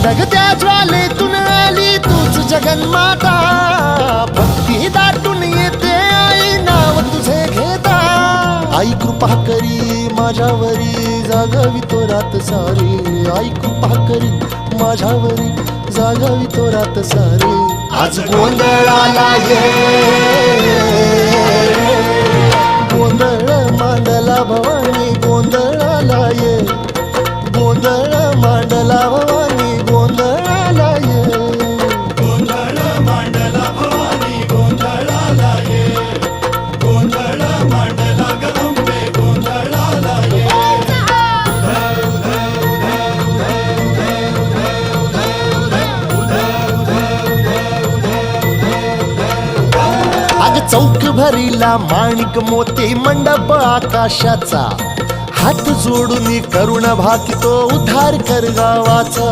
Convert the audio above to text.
धगधगत्या ज्वालेतून आली तूच जगन्माता, भक्ती दाटून येते आई नाव तुझे घेता. आई कृपा करी माझ्यावरी जागावी तो रात सारी, आई कृपा करी माझ्यावरी जागावी तो रात सारी. आज गोंधळाला ये, गोंधळ मांडला भवानी गोंधळाला ये, गोंधळ मांडला भवानी गोंधळाला ये. गोंधळ मांडला भवानी गोंधळाला ये, गोंधळ मांडला गदंबे गोंधळाला ये. अग चौक भरीला माणिक मोती मंडप आकाशाचा, हात जोडून करुण भाकितो उद्धार कर गावाचा.